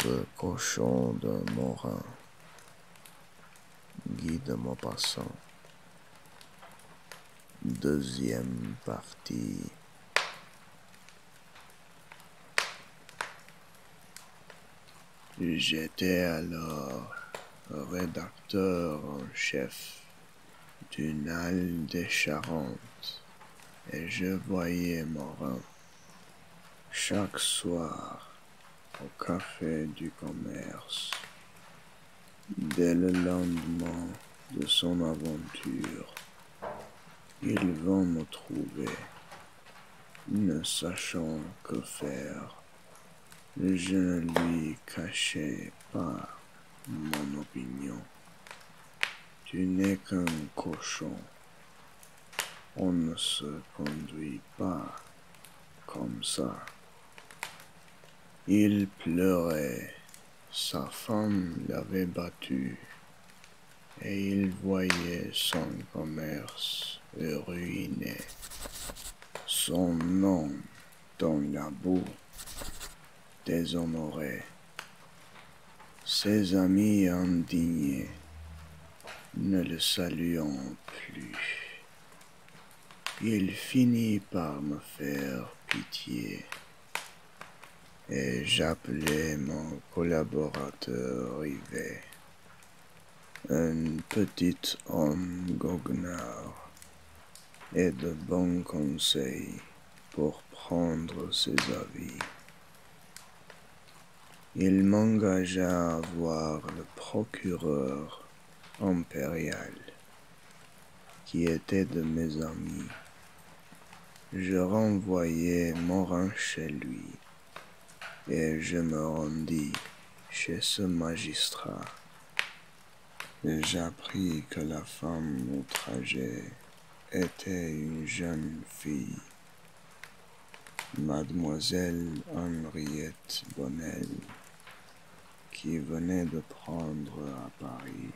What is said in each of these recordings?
Ce cochon de Morin, guide Maupassant. Deuxième partie. J'étais alors rédacteur en chef du Nal des Charentes et je voyais Morin chaque soir au café du commerce. Dès le lendemain de son aventure, il vint me trouver, ne sachant que faire. Je ne lui cachai pas mon opinion. Tu n'es qu'un cochon. On ne se conduit pas comme ça. Il pleurait. Sa femme l'avait battu et il voyait son commerce ruiné. Son nom dans la boue, déshonoré. Ses amis indignés ne le saluant plus. Il finit par me faire pitié et j'appelai mon collaborateur Rivet, un petit homme goguenard et de bons conseils pour prendre ses avis. Il m'engagea à voir le procureur impérial, qui était de mes amis. Je renvoyai Morin chez lui, et je me rendis chez ce magistrat. J'appris que la femme outragée était une jeune fille, Mademoiselle Henriette Bonnel, qui venait de prendre à Paris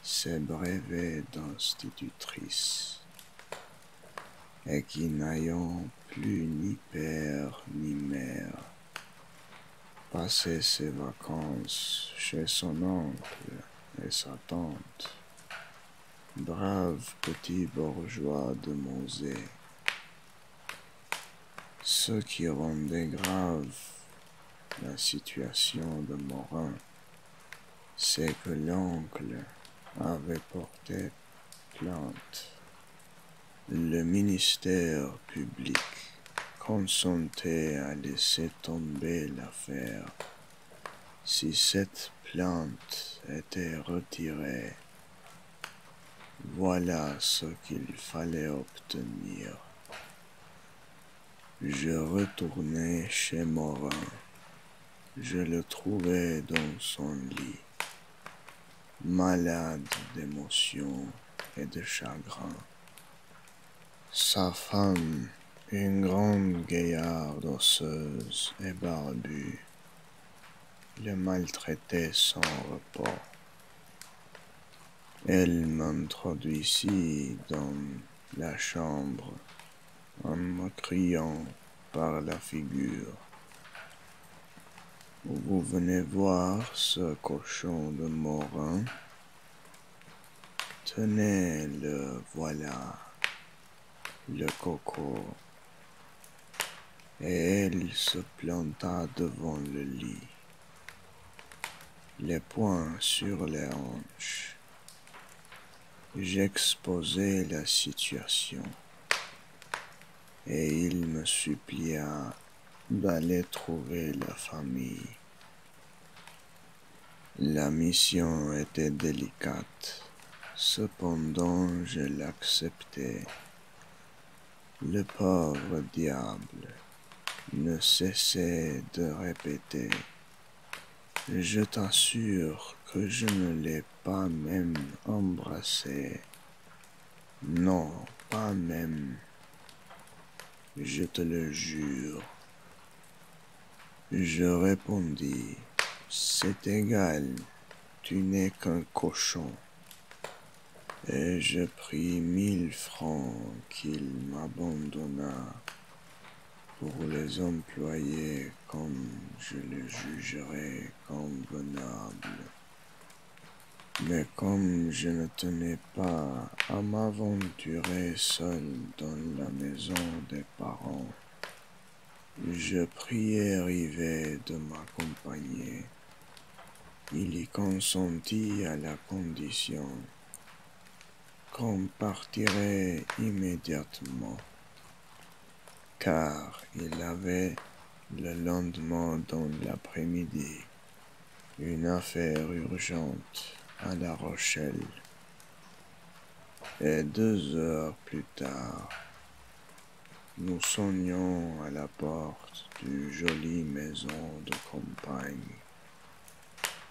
ses brevets d'institutrice et qui, n'ayant plus ni père ni mère, passait ses vacances chez son oncle et sa tante, braves petits bourgeois de Monzé. Ce qui rendait grave la situation de Morin, c'est que l'oncle avait porté plainte. Le ministère public consentait à laisser tomber l'affaire si cette plainte était retirée. Voilà ce qu'il fallait obtenir. Je retournai chez Morin. Je le trouvai dans son lit, malade d'émotion et de chagrin. Sa femme, une grande gaillarde osseuse et barbue, le maltraitait sans repos. Elle m'introduisit dans la chambre en me criant par la figure: « Vous venez voir ce cochon de Morin? Tenez, le voilà, le coco. » Et elle se planta devant le lit, les poings sur les hanches. J'exposai la situation et il me supplia d'aller trouver la famille. La mission était délicate, cependant je l'acceptai. Le pauvre diable ne cessait de répéter: « Je t'assure que je ne l'ai pas même embrassé. Non, pas même. Je te le jure. » Je répondis: « C'est égal, tu n'es qu'un cochon. » Et je pris 1000 francs qu'il m'abandonna. pour les employés comme je le jugerais convenable. Mais comme je ne tenais pas à m'aventurer seul dans la maison des parents, je priai Rivet de m'accompagner. Il y consentit à la condition qu'on partirait immédiatement, car il avait le lendemain dans l'après-midi une affaire urgente à La Rochelle. Et 2 heures plus tard, nous sonnions à la porte d'une jolie maison de campagne.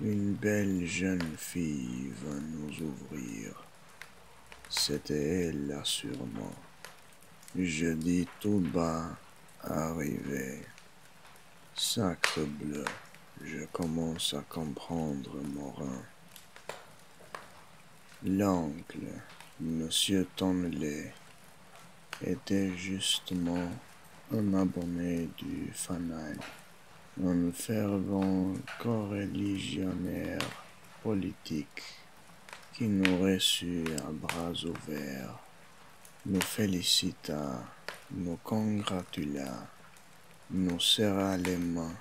Une belle jeune fille vint nous ouvrir. C'était elle, assurément. Je dis tout bas, arrivé. Sacre bleu, je commence à comprendre Morin. L'oncle, Monsieur Tonnelet, était justement un abonné du fanal, un fervent coreligionnaire politique qui nous reçut à bras ouverts, nous félicita, nous congratula, nous serra les mains,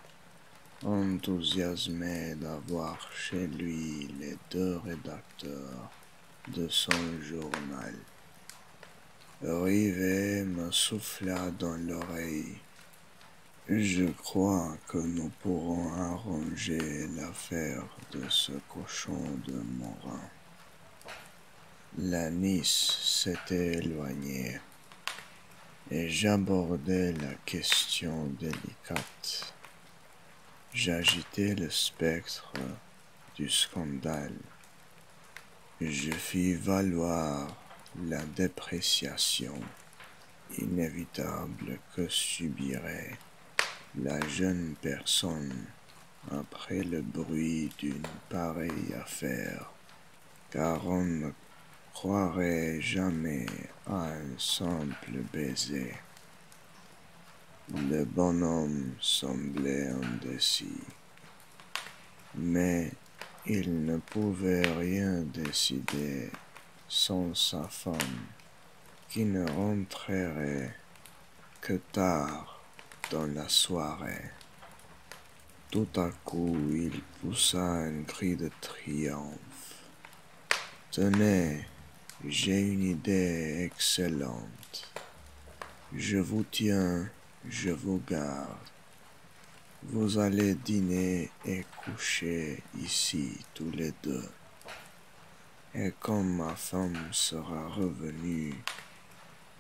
enthousiasmé d'avoir chez lui les 2 rédacteurs de son journal. Rivet me souffla dans l'oreille. Je crois que nous pourrons arranger l'affaire de ce cochon de Morin. La Nice s'était éloignée et j'abordais la question délicate. J'agitais le spectre du scandale. Je fis valoir la dépréciation inévitable que subirait la jeune personne après le bruit d'une pareille affaire, car on ne croirait jamais à un simple baiser. Le bonhomme semblait indécis, mais il ne pouvait rien décider sans sa femme, qui ne rentrerait que tard dans la soirée. Tout à coup, il poussa un cri de triomphe. « Tenez, j'ai une idée excellente. Je vous tiens, je vous garde. Vous allez dîner et coucher ici tous les 2. Et comme ma femme sera revenue,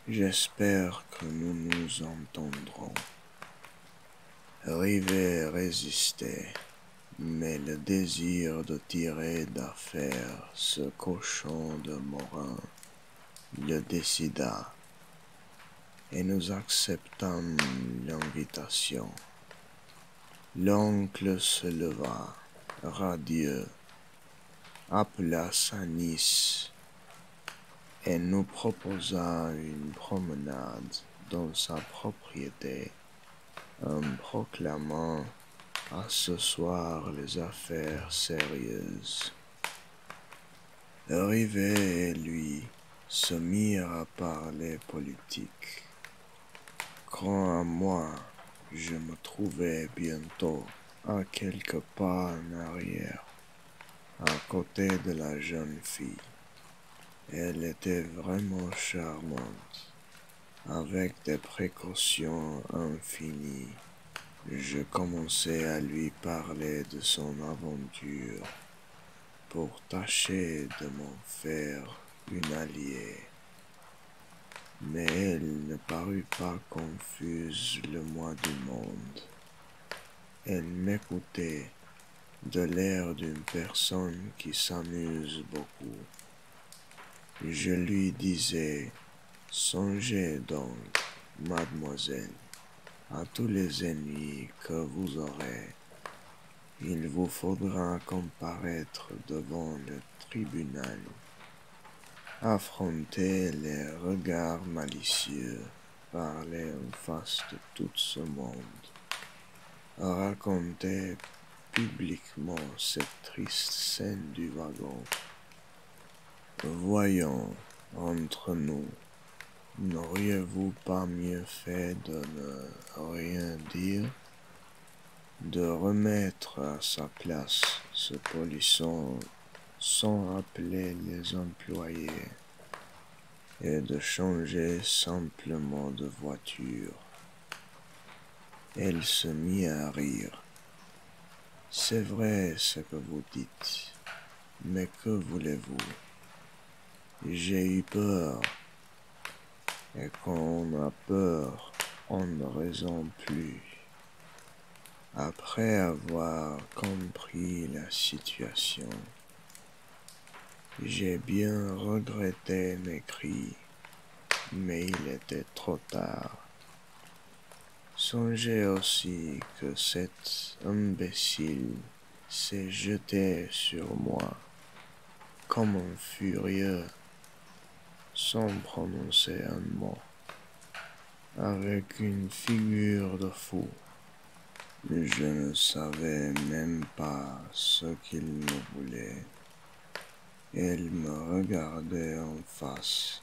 j'espère que nous nous entendrons. » Rivet résistait, mais le désir de tirer d'affaire ce cochon de Morin le décida, et nous acceptâmes l'invitation. L'oncle se leva, radieux, appela sa niece et nous proposa une promenade dans sa propriété, en proclamant à ce soir les affaires sérieuses. Rivet et lui se mirent à parler politique. Quant à moi, je me trouvais bientôt à quelques pas en arrière, à côté de la jeune fille. Elle était vraiment charmante. Avec des précautions infinies, je commençai à lui parler de son aventure pour tâcher de m'en faire une alliée. Mais elle ne parut pas confuse le moins du monde. Elle m'écoutait de l'air d'une personne qui s'amuse beaucoup. Je lui disais: « Songez donc, mademoiselle, à tous les ennemis que vous aurez. Il vous faudra comparaître devant le tribunal, affronter les regards malicieux parler en face de tout ce monde, raconter publiquement cette triste scène du wagon. Voyons, entre nous, n'auriez-vous pas mieux fait de ne rien dire, de remettre à sa place ce polisson sans appeler les employés et de changer simplement de voiture? Elle se mit à rire. C'est vrai ce que vous dites, mais que voulez-vous? J'ai eu peur, et quand on a peur, on ne raisonne plus. Après avoir compris la situation, j'ai bien regretté mes cris, mais il était trop tard. Songez aussi que cet imbécile s'est jeté sur moi comme un furieux, sans prononcer un mot, avec une figure de fou. Je ne savais même pas ce qu'il me voulait. Elle me regardait en face,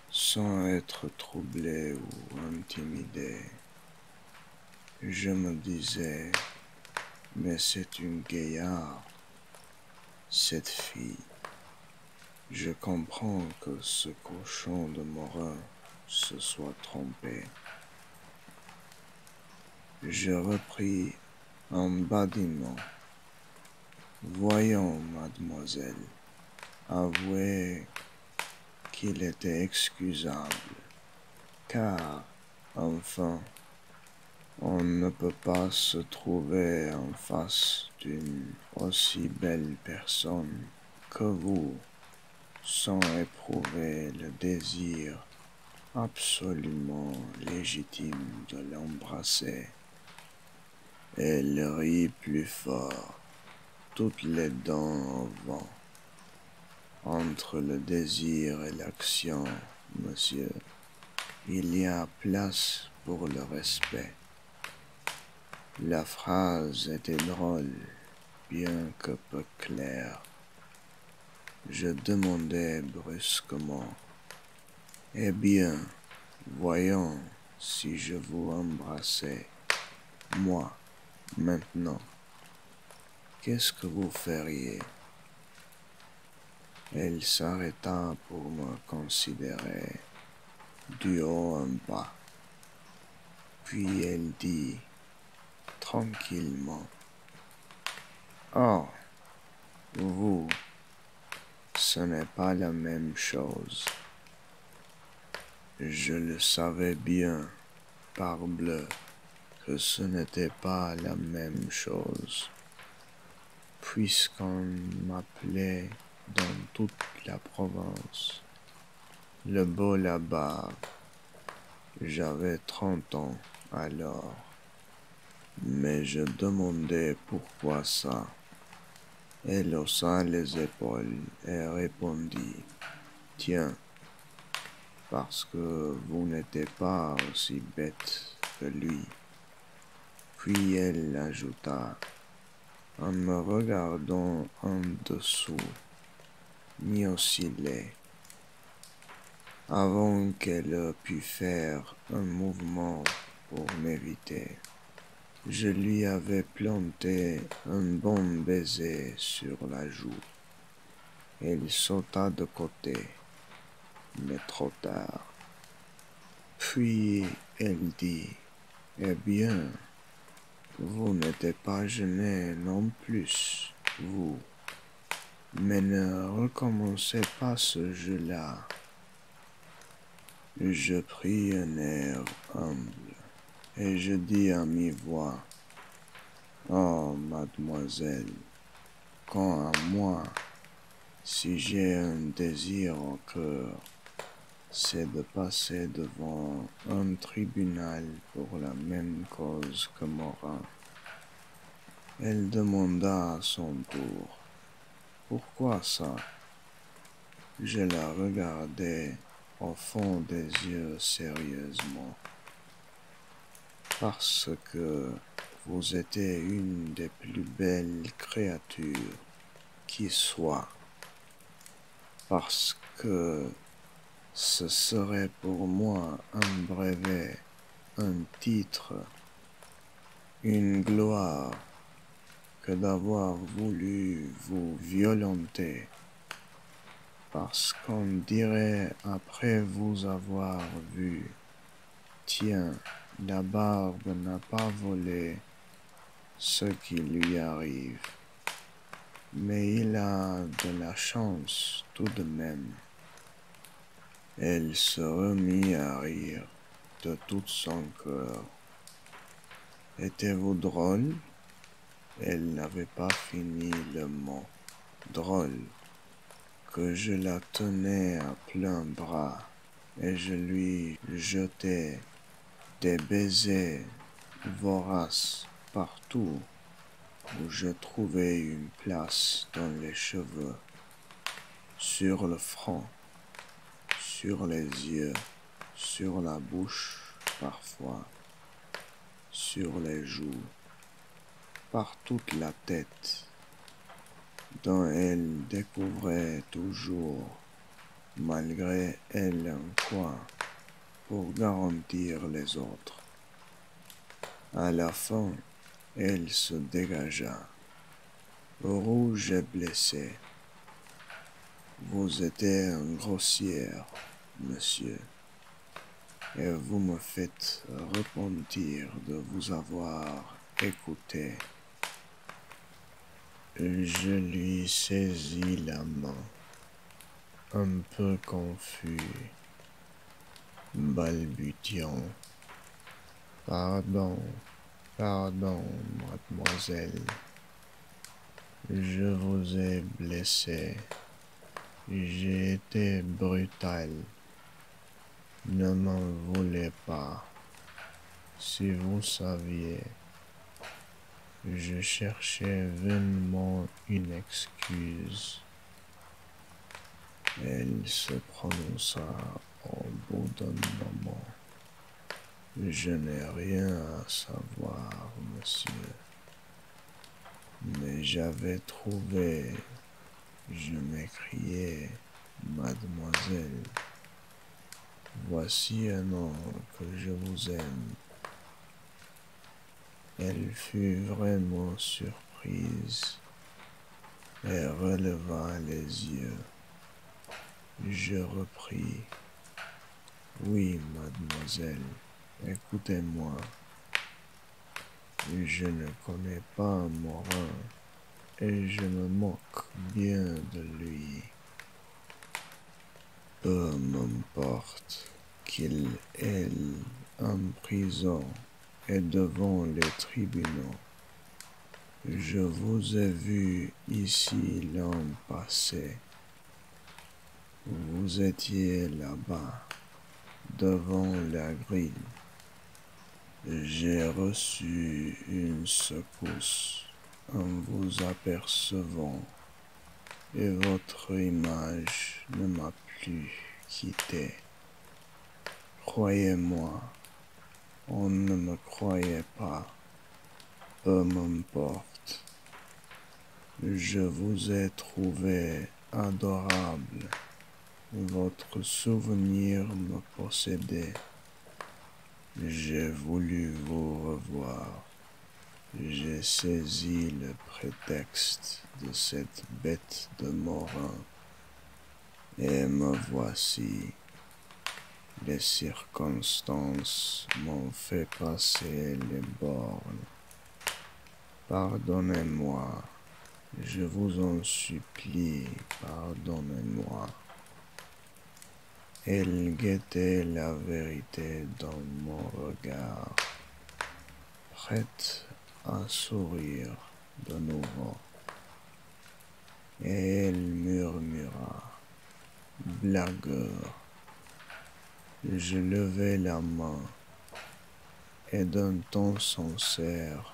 sans être troublé ou intimidé. Je me disais, mais c'est une gaillarde, cette fille. Je comprends que ce cochon de Morin se soit trompé. Je repris en badinant. Voyons, mademoiselle, avouez qu'il était excusable, car, enfin, on ne peut pas se trouver en face d'une aussi belle personne que vous, sans éprouver le désir absolument légitime de l'embrasser. Elle rit plus fort, toutes les dents au vent. Entre le désir et l'action, monsieur, il y a place pour le respect. La phrase était drôle, bien que peu claire. Je demandai brusquement, « Eh bien, voyons si je vous embrassais, moi, maintenant, qu'est-ce que vous feriez ?» Elle s'arrêta pour me considérer du haut en bas. Puis elle dit tranquillement, « Oh, vous, ce n'est pas la même chose. » Je le savais bien, parbleu, que ce n'était pas la même chose, puisqu'on m'appelait dans toute la province le beau là-bas. J'avais 30 ans alors, mais je demandai pourquoi ça. Elle haussa les épaules et répondit, « Tiens, parce que vous n'étiez pas aussi bête que lui. » Puis elle ajouta, en me regardant en dessous, ni aussi laid. Avant qu'elle eût pu faire un mouvement pour m'éviter, je lui avais planté un bon baiser sur la joue. Elle sauta de côté, mais trop tard. Puis elle dit, « Eh bien, vous n'êtes pas gêné non plus, vous. Mais ne recommencez pas ce jeu-là. » Je pris un air humble et je dis à mi-voix, « Oh, mademoiselle, quant à moi, si j'ai un désir au cœur, c'est de passer devant un tribunal pour la même cause que Morin. » Elle demanda à son tour, « Pourquoi ça ?» Je la regardai au fond des yeux sérieusement, parce que vous êtes une des plus belles créatures qui soient, parce que ce serait pour moi un brevet, un titre, une gloire que d'avoir voulu vous violenter, parce qu'on dirait après vous avoir vu, tiens, la barbe n'a pas volé ce qui lui arrive, mais il a de la chance tout de même. Elle se remit à rire de tout son cœur. Étiez-vous drôle? Elle n'avait pas fini le mot drôle que je la tenais à plein bras et je lui jetais des baisers voraces partout où je trouvais une place dans les cheveux, sur le front, sur les yeux, sur la bouche parfois, sur les joues, par toute la tête, dont elle découvrait toujours, malgré elle, un coin pour garantir les autres. À la fin, elle se dégagea, rouge et blessée. Vous êtes un grossière, monsieur, et vous me faites repentir de vous avoir écouté. Je lui saisis la main, un peu confus, balbutiant. Pardon, pardon, mademoiselle. Je vous ai blessé. J'ai été brutal. Ne m'en voulez pas. Si vous saviez, je cherchais vainement une excuse. Elle se prononça au bout d'un moment. Je n'ai rien à savoir, monsieur. Mais j'avais trouvé, je m'écriai, mademoiselle, voici un nom que je vous aime. Elle fut vraiment surprise et releva les yeux. Je repris, oui, mademoiselle, écoutez-moi. Je ne connais pas Morin et je me moque bien de lui. Peu m'importe qu'il est en prison et devant les tribunaux. Je vous ai vu ici l'an passé. Vous étiez là-bas, devant la grille. J'ai reçu une secousse en vous apercevant et votre image ne m'a plus quitté. Croyez-moi, on ne me croyait pas, peu m'importe. Je vous ai trouvé adorable, votre souvenir me possédait. J'ai voulu vous revoir. J'ai saisi le prétexte de cette bête de Morin. Et me voici. Les circonstances m'ont fait passer les bornes. Pardonnez-moi. Je vous en supplie, pardonnez-moi. Elle guettait la vérité dans mon regard, prête à sourire de nouveau. Et elle murmura, blagueur. Je levai la main et d'un ton sincère,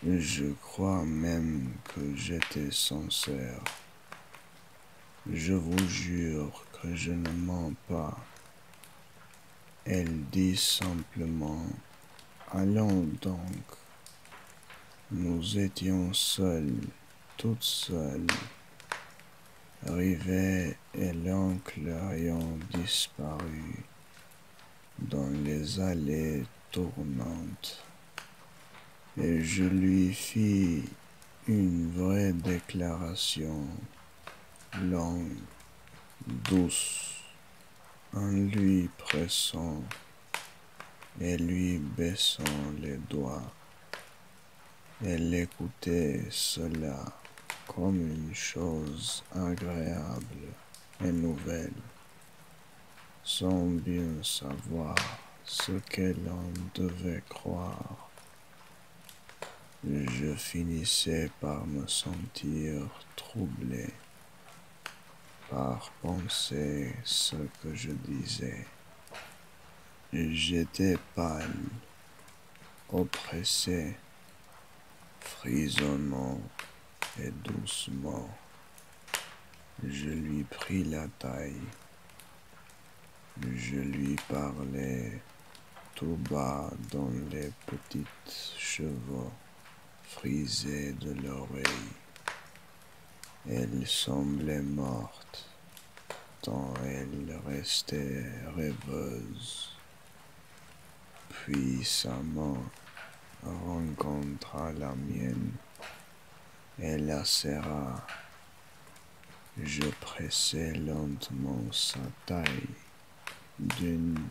je crois même que j'étais sincère, Je vous jure que je ne mens pas. Elle dit simplement, allons donc. Nous étions seuls, toutes seules. Rivet et l'oncle ayant disparu dans les allées tournantes. Et je lui fis une vraie déclaration, longue, douce, en lui pressant et lui baissant les doigts. Elle écoutait cela comme une chose agréable et nouvelle, sans bien savoir ce qu'elle en devait croire. Je finissais par me sentir troublé, par penser ce que je disais. J'étais pâle, oppressé, frissonnant et doucement. Je lui pris la taille. Je lui parlais tout bas dans les petites cheveux frisés de l'oreille. Elle semblait morte, tant elle restait rêveuse. Puis sa main rencontra la mienne et la serra. Je pressai lentement sa taille d'une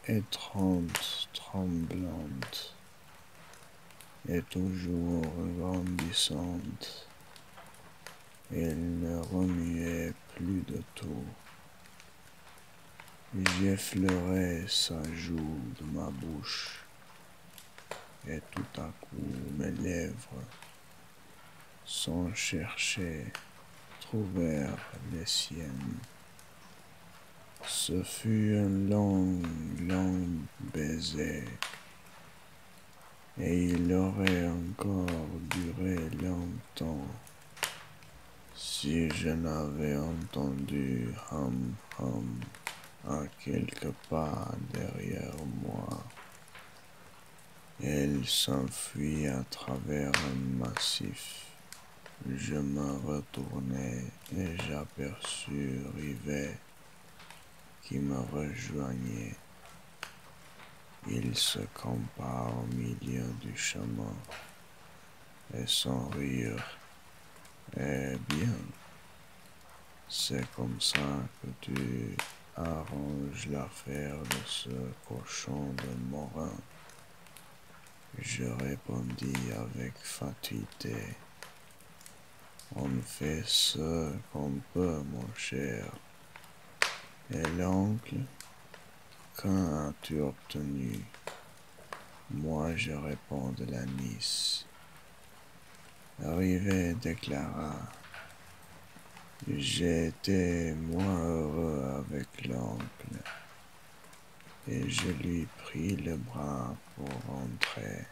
étreinte tremblante et toujours grandissante. Elle ne remuait plus de tout. J'effleurai sa joue de ma bouche et tout à coup mes lèvres, sans chercher, trouvèrent les siennes. Ce fut un long, long baiser, et il aurait encore duré longtemps si je n'avais entendu hum hum à quelques pas derrière moi. Elle s'enfuit à travers un massif. Je me retournai et j'aperçus Rivet qui me rejoignait. Il se campa au milieu du chemin et sans rire. Eh bien, c'est comme ça que tu arranges l'affaire de ce cochon de Morin. Je répondis avec fatuité. On fait ce qu'on peut, mon cher. Et l'oncle, quand as-tu obtenu? Moi, je réponds de la Nice. Rivet déclara. J'ai été moins heureux avec l'oncle, et je lui pris le bras pour rentrer.